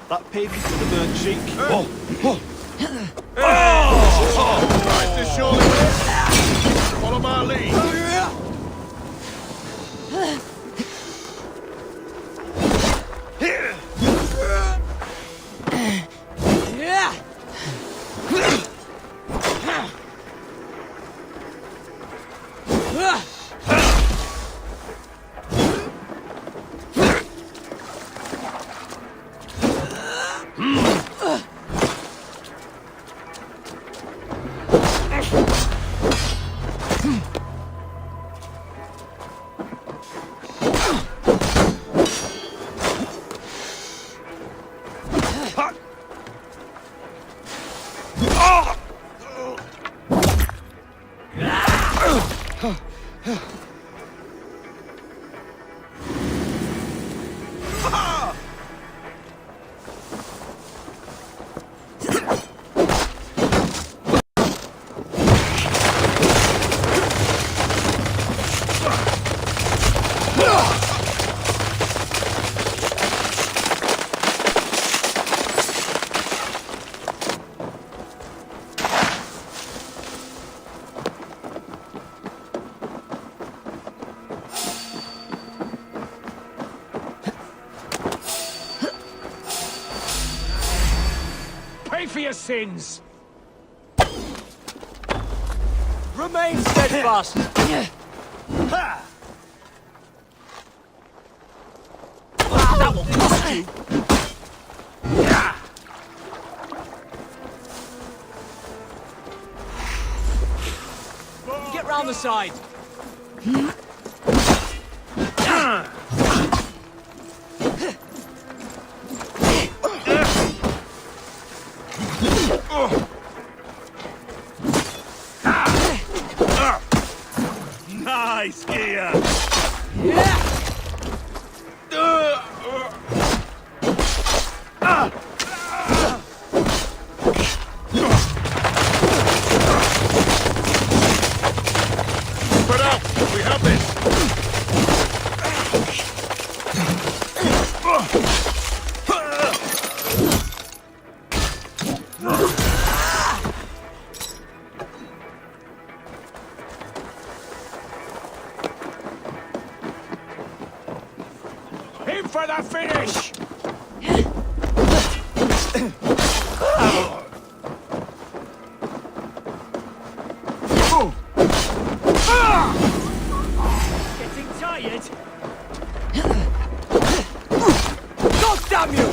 Speaker 21: That pig with the burnt cheek.
Speaker 15: Right to shoulder it. Follow my lead.
Speaker 3: Pay for your sins! Remain steadfast! Ha! That will cost you! Get round the side!
Speaker 15: Nice gear. Spread out. We have this.
Speaker 3: Aim for the finish! Getting tired? God damn you!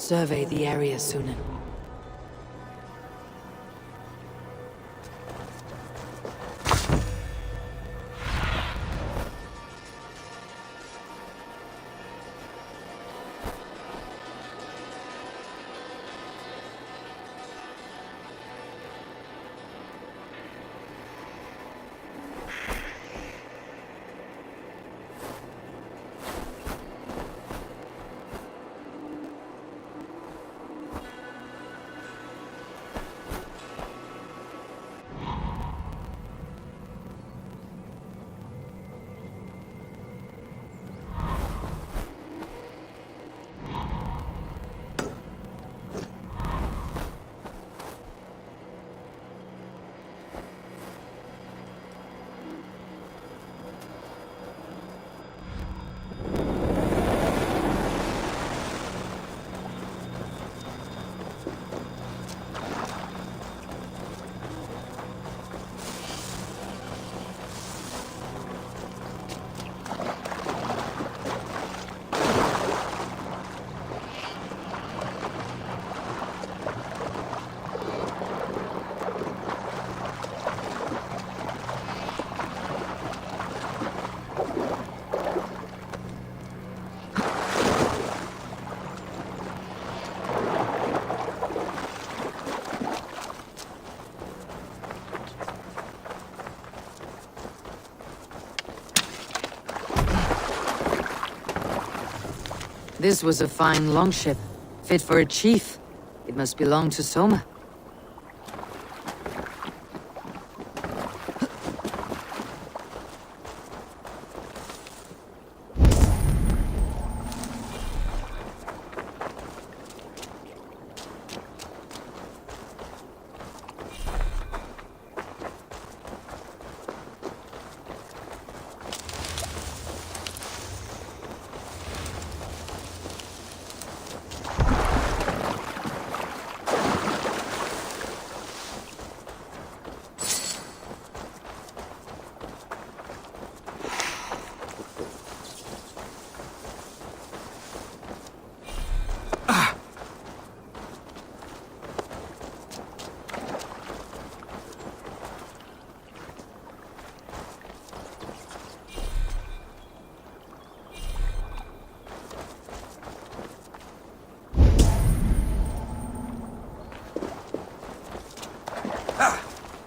Speaker 5: survey the area soon.
Speaker 20: This was a fine longship, fit for a chief. It must belong to Soma.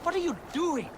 Speaker 3: What are you doing?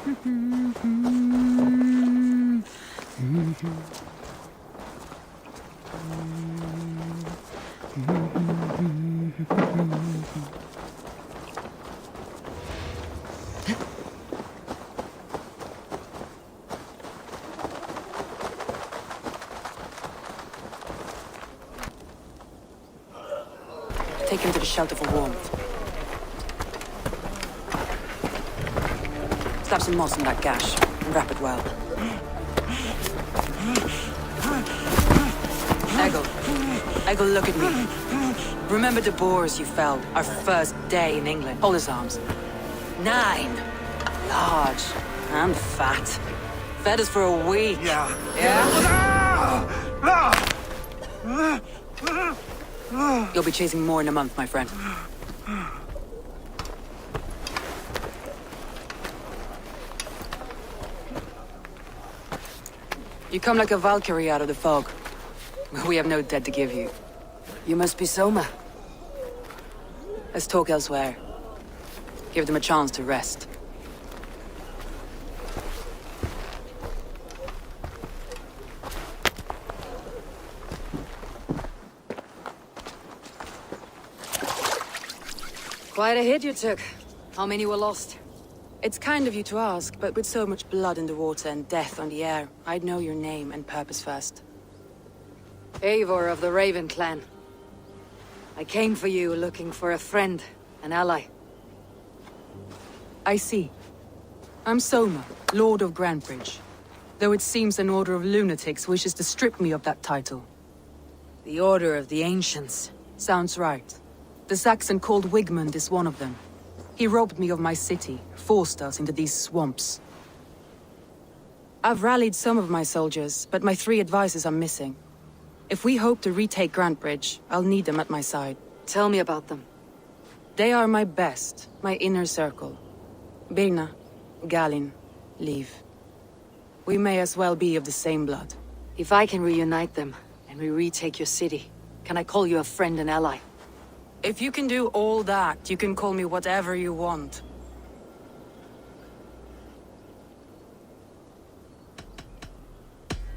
Speaker 20: Take him to the shelter for warmth. Slap some moss in that gash and wrap it well. Ego, look at me. Remember the boars you felled our first day in England? Hold his arms. 9. Large and fat. Fed us for a week. Yeah? You'll be chasing more in a month, my friend. You come like a Valkyrie out of the fog. We have no debt to give you. You must be Soma. Let's talk elsewhere. Give them a chance to rest. Quite a hit you took. How many were lost? It's kind of you to ask, but with so much blood in the water and death on the air, I'd know your name and purpose first. Eivor of the Raven clan. I came for you looking for a friend, an ally. I see. I'm Soma, Lord of Grantebridge. Though it seems an order of lunatics wishes to strip me of that title. The Order of the Ancients. Sounds right. The Saxon called Wigmund is one of them. He robbed me of my city, forced us into these swamps. I've rallied some of my soldiers, but my 3 advisors are missing. If we hope to retake Grantebridge, I'll need them at my side. Tell me about them. They are my best, my inner circle. Birna, Galin, Liv. We may as well be of the same blood. If I can reunite them, and we retake your city, can I call you a friend and ally? If you can do all that, you can call me whatever you want.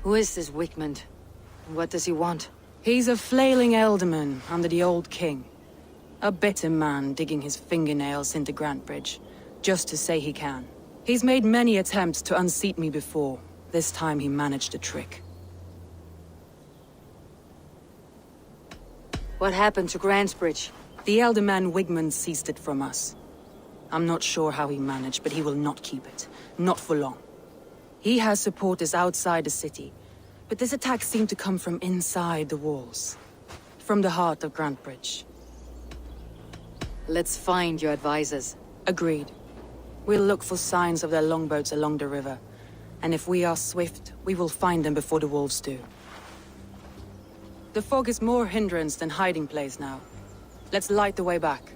Speaker 20: Who is this Wigmund? What does he want? He's a flailing elderman under the old king. A bitter man digging his fingernails into Grantebridge, just to say he can. He's made many attempts to unseat me before. This time he managed the trick. What happened to Grantebridge? The elderman Wigmund seized it from us. I'm not sure how he managed, but he will not keep it. Not for long. He has supporters outside the city, but this attack seemed to come from inside the walls. From the heart of Grantebridge. Let's find your advisors. Agreed. We'll look for signs of their longboats along the river. And if we are swift, we will find them before the wolves do. The fog is more hindrance than hiding place now. Let's light the way back.